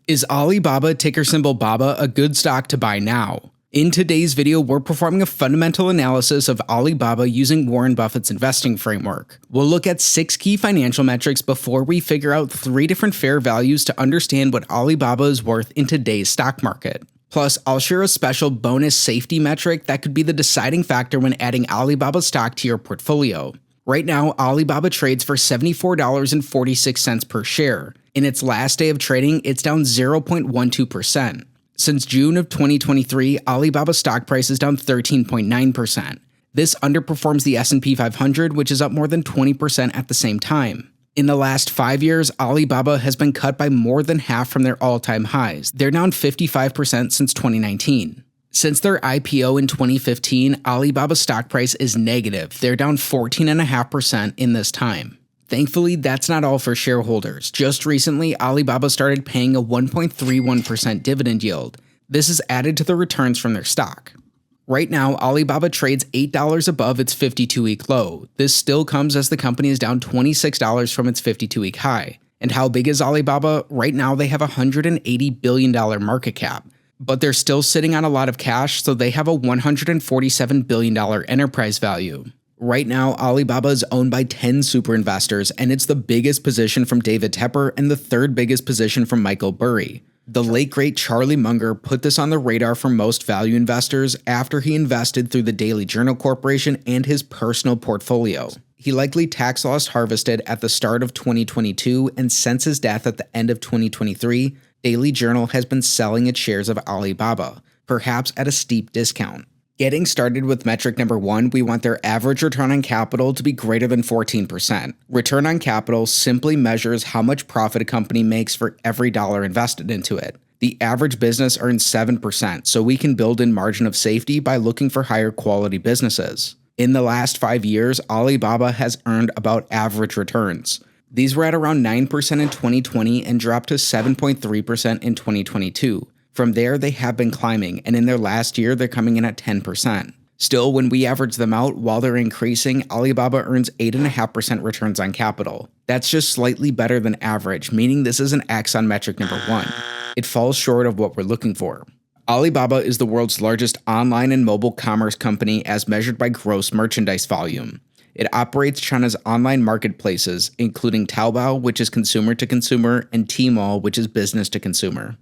Is Alibaba, ticker symbol BABA, a good stock to buy now? In today's video, we're performing a fundamental analysis of Alibaba using Warren Buffett's investing framework. We'll look at 6 key financial metrics before we figure out 3 different fair values to understand what Alibaba is worth in today's stock market. Plus, I'll share a special bonus safety metric that could be the deciding factor when adding Alibaba stock to your portfolio. Right now, Alibaba trades for $74.46 per share. In its last day of trading, it's down 0.12%. Since June of 2023, Alibaba stock price is down 13.9%. This underperforms the S&P 500, which is up more than 20% at the same time. In the last 5 years, Alibaba has been cut by more than half from their all-time highs. They're down 55% since 2019. Since their IPO in 2015, Alibaba's stock price is negative. They're down 14.5% in this time. Thankfully, that's not all for shareholders. Just recently, Alibaba started paying a 1.31% dividend yield. This is added to the returns from their stock. Right now, Alibaba trades $8 above its 52-week low. This still comes as the company is down $26 from its 52-week high. And how big is Alibaba? Right now, they have a $180 billion market cap. But they're still sitting on a lot of cash, so they have a $147 billion enterprise value. Right now, Alibaba is owned by 10 super investors, and it's the biggest position from David Tepper and the third biggest position from Michael Burry. The late great Charlie Munger put this on the radar for most value investors after he invested through the Daily Journal Corporation and his personal portfolio. He likely tax loss harvested at the start of 2022, and since his death at the end of 2023, Daily Journal has been selling its shares of Alibaba, perhaps at a steep discount. Getting started with metric number 1, we want their average return on capital to be greater than 14%. Return on capital simply measures how much profit a company makes for every dollar invested into it. The average business earns 7%, so we can build in margin of safety by looking for higher quality businesses. In the last 5 years, Alibaba has earned about average returns. These were at around 9% in 2020 and dropped to 7.3% in 2022. From there, they have been climbing, and in their last year, they're coming in at 10%. Still, when we average them out while they're increasing, Alibaba earns 8.5% returns on capital. That's just slightly better than average, meaning this is an X on metric number 1. It falls short of what we're looking for. Alibaba is the world's largest online and mobile commerce company as measured by gross merchandise volume. It operates China's online marketplaces, including Taobao, which is consumer to consumer, and Tmall, which is business to consumer.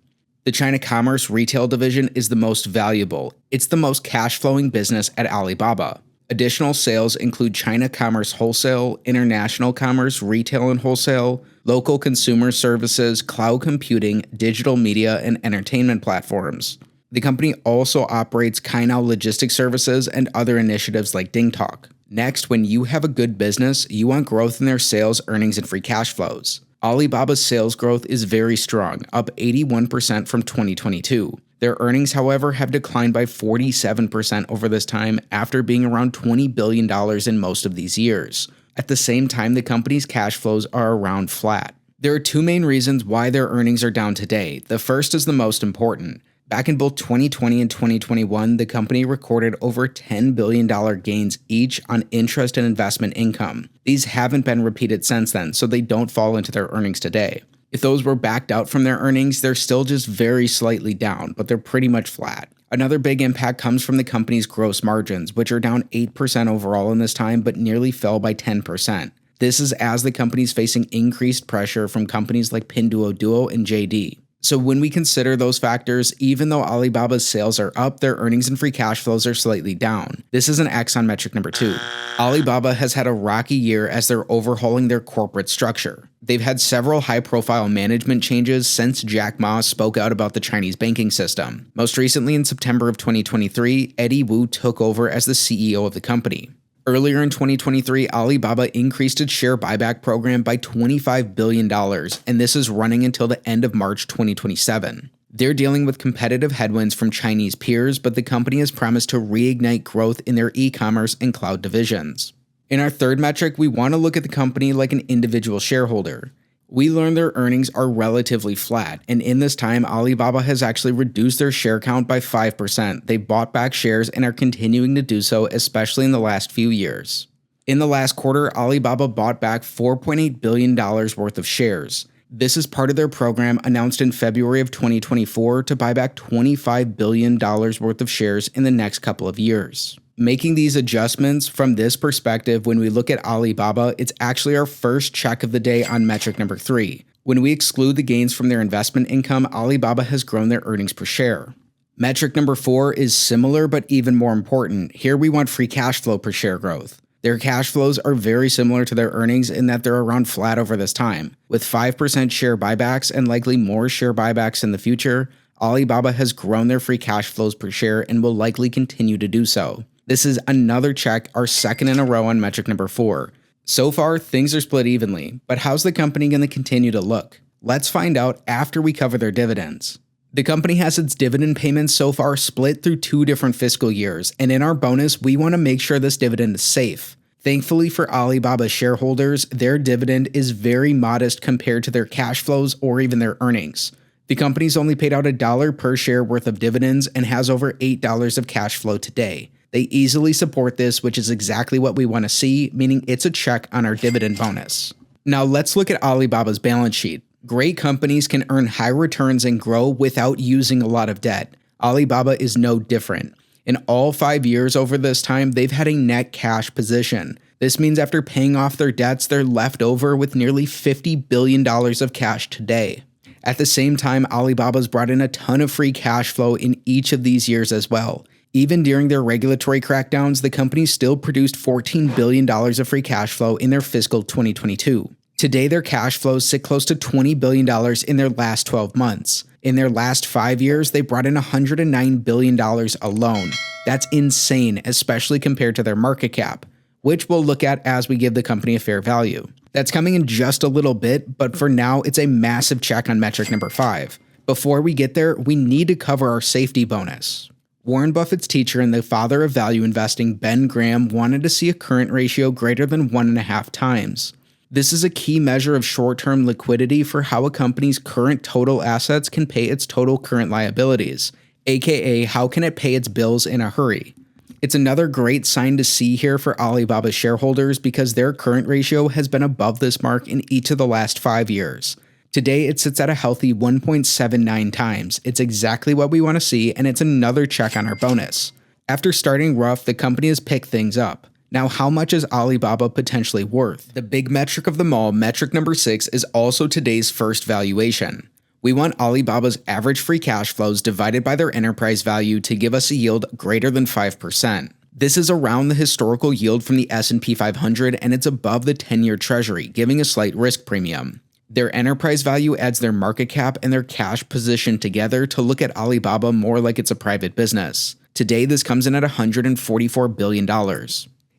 The China Commerce Retail Division is the most valuable. It's the most cash-flowing business at Alibaba. Additional sales include China Commerce Wholesale, International Commerce Retail and Wholesale, local consumer services, cloud computing, digital media, and entertainment platforms. The company also operates Cainiao Logistics Services and other initiatives like DingTalk. Next, when you have a good business, you want growth in their sales, earnings, and free cash flows. Alibaba's sales growth is very strong, up 81% from 2022. Their earnings, however, have declined by 47% over this time after being around $20 billion in most of these years. At the same time, the company's cash flows are around flat. There are 2 main reasons why their earnings are down today. The first is the most important. Back in both 2020 and 2021, the company recorded over $10 billion gains each on interest and investment income. These haven't been repeated since then, so they don't fall into their earnings today. If those were backed out from their earnings, they're still just very slightly down, but they're pretty much flat. Another big impact comes from the company's gross margins, which are down 8% overall in this time, but nearly fell by 10%. This is as the company's facing increased pressure from companies like Pinduoduo and JD. So when we consider those factors, even though Alibaba's sales are up, their earnings and free cash flows are slightly down. This is an X on metric number 2. Alibaba has had a rocky year as they're overhauling their corporate structure. They've had several high-profile management changes since Jack Ma spoke out about the Chinese banking system. Most recently, in September of 2023, Eddie Wu took over as the CEO of the company. Earlier in 2023, Alibaba increased its share buyback program by $25 billion, and this is running until the end of March 2027. They're dealing with competitive headwinds from Chinese peers, but the company has promised to reignite growth in their e-commerce and cloud divisions. In our third metric, we want to look at the company like an individual shareholder. We learned their earnings are relatively flat, and in this time, Alibaba has actually reduced their share count by 5%. They bought back shares and are continuing to do so, especially in the last few years. In the last quarter, Alibaba bought back $4.8 billion worth of shares. This is part of their program announced in February of 2024 to buy back $25 billion worth of shares in the next couple of years. Making these adjustments from this perspective, when we look at Alibaba, it's actually our first check of the day on metric number 3. When we exclude the gains from their investment income, Alibaba has grown their earnings per share. Metric number 4 is similar but even more important. Here we want free cash flow per share growth. Their cash flows are very similar to their earnings in that they're around flat over this time. With 5% share buybacks and likely more share buybacks in the future, Alibaba has grown their free cash flows per share and will likely continue to do so. This is another check, our second in a row on metric number 4. So far, things are split evenly, but how's the company going to continue to look? Let's find out after we cover their dividends. The company has its dividend payments so far split through 2 different fiscal years, and in our bonus, we want to make sure this dividend is safe. Thankfully for Alibaba shareholders, their dividend is very modest compared to their cash flows or even their earnings. The company's only paid out $1 per share worth of dividends and has over $8 of cash flow today. They easily support this, which is exactly what we want to see, meaning it's a check on our dividend bonus. Now let's look at Alibaba's balance sheet. Great companies can earn high returns and grow without using a lot of debt. Alibaba is no different. In all 5 years over this time, they've had a net cash position. This means after paying off their debts, they're left over with nearly $50 billion of cash today. At the same time, Alibaba's brought in a ton of free cash flow in each of these years as well. Even during their regulatory crackdowns, the company still produced $14 billion of free cash flow in their fiscal 2022. Today, their cash flows sit close to $20 billion in their last 12 months. In their last 5 years, they brought in $109 billion alone. That's insane, especially compared to their market cap, which we'll look at as we give the company a fair value. That's coming in just a little bit, but for now, it's a massive check on metric number 5. Before we get there, we need to cover our safety bonus. Warren Buffett's teacher and the father of value investing, Ben Graham, wanted to see a current ratio greater than 1.5 times. This is a key measure of short-term liquidity for how a company's current total assets can pay its total current liabilities, aka how can it pay its bills in a hurry. It's another great sign to see here for Alibaba shareholders because their current ratio has been above this mark in each of the last 5 years. Today, it sits at a healthy 1.79 times. It's exactly what we want to see, and it's another check on our bonus. After starting rough, the company has picked things up. Now, how much is Alibaba potentially worth? The big metric of them all, metric number 6, is also today's first valuation. We want Alibaba's average free cash flows divided by their enterprise value to give us a yield greater than 5%. This is around the historical yield from the S&P 500, and it's above the 10-year treasury, giving a slight risk premium. Their enterprise value adds their market cap and their cash position together to look at Alibaba more like it's a private business. Today, this comes in at $144 billion.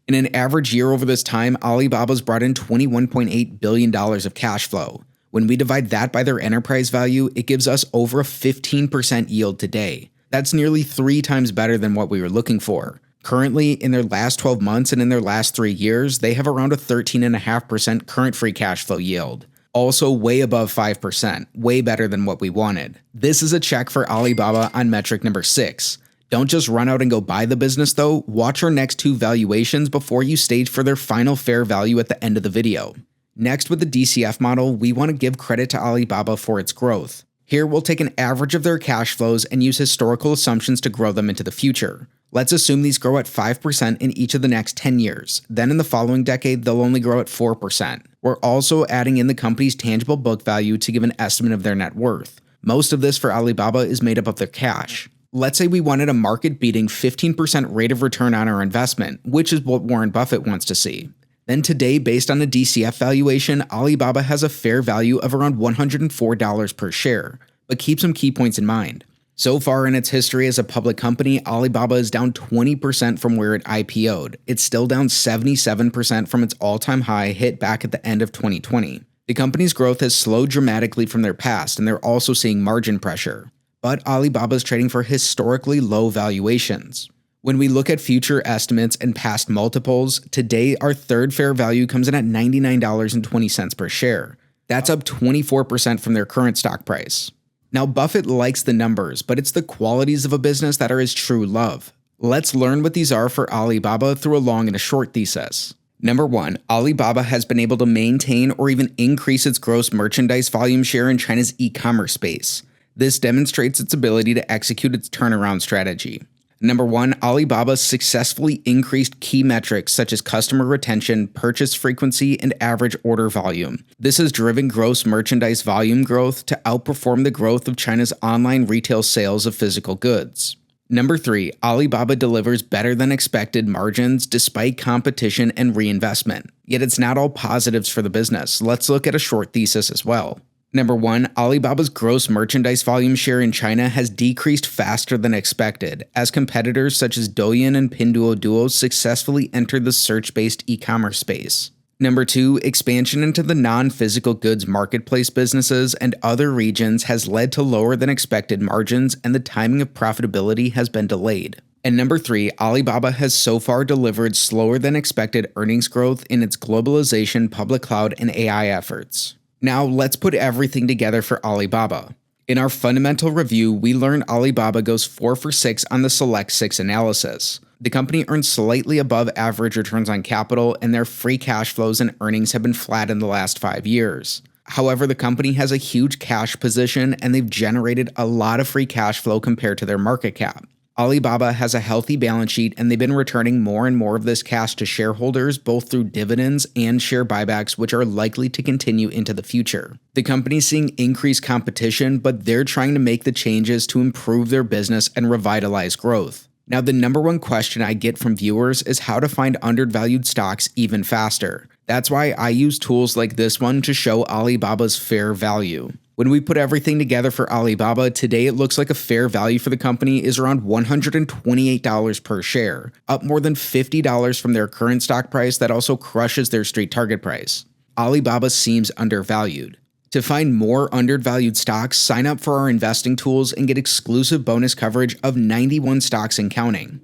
In an average year over this time, Alibaba's brought in $21.8 billion of cash flow. When we divide that by their enterprise value, it gives us over a 15% yield today. That's nearly 3 times better than what we were looking for. Currently, in their last 12 months and in their last 3 years, they have around a 13.5% current free cash flow yield. Also way above 5%, way better than what we wanted. This is a check for Alibaba on metric number 6. Don't just run out and go buy the business though, watch our next 2 valuations before you stage for their final fair value at the end of the video. Next, with the DCF model, we want to give credit to Alibaba for its growth. Here we'll take an average of their cash flows and use historical assumptions to grow them into the future. Let's assume these grow at 5% in each of the next 10 years. Then in the following decade, they'll only grow at 4%. We're also adding in the company's tangible book value to give an estimate of their net worth. Most of this for Alibaba is made up of their cash. Let's say we wanted a market-beating 15% rate of return on our investment, which is what Warren Buffett wants to see. Then today, based on a DCF valuation, Alibaba has a fair value of around $104 per share, but keep some key points in mind. So far in its history as a public company, Alibaba is down 20% from where it IPO'd. It's still down 77% from its all-time high hit back at the end of 2020. The company's growth has slowed dramatically from their past, and they're also seeing margin pressure. But Alibaba is trading for historically low valuations. When we look at future estimates and past multiples, today our third fair value comes in at $99.20 per share. That's up 24% from their current stock price. Now, Buffett likes the numbers, but it's the qualities of a business that are his true love. Let's learn what these are for Alibaba through a long and a short thesis. Number 1, Alibaba has been able to maintain or even increase its gross merchandise volume share in China's e-commerce space. This demonstrates its ability to execute its turnaround strategy. Number 1, Alibaba successfully increased key metrics such as customer retention, purchase frequency, and average order volume. This has driven gross merchandise volume growth to outperform the growth of China's online retail sales of physical goods. Number 3, Alibaba delivers better than expected margins despite competition and reinvestment. Yet it's not all positives for the business. Let's look at a short thesis as well. Number 1, Alibaba's gross merchandise volume share in China has decreased faster than expected, as competitors such as Douyin and Pinduoduo successfully entered the search-based e-commerce space. Number 2, expansion into the non-physical goods marketplace businesses and other regions has led to lower than expected margins, and the timing of profitability has been delayed. And number 3, Alibaba has so far delivered slower than expected earnings growth in its globalization, public cloud, and AI efforts. Now let's put everything together for Alibaba. In our fundamental review, we learned Alibaba goes 4 for 6 on the Select 6 analysis. The company earns slightly above average returns on capital, and their free cash flows and earnings have been flat in the last 5 years. However, the company has a huge cash position, and they've generated a lot of free cash flow compared to their market cap. Alibaba has a healthy balance sheet, and they've been returning more and more of this cash to shareholders, both through dividends and share buybacks, which are likely to continue into the future. The company's seeing increased competition, but they're trying to make the changes to improve their business and revitalize growth. Now, the number one question I get from viewers is how to find undervalued stocks even faster. That's why I use tools like this one to show Alibaba's fair value. When we put everything together for Alibaba, today it looks like a fair value for the company is around $128 per share, up more than $50 from their current stock price that also crushes their street target price. Alibaba seems undervalued. To find more undervalued stocks, sign up for our investing tools and get exclusive bonus coverage of 91 stocks and counting.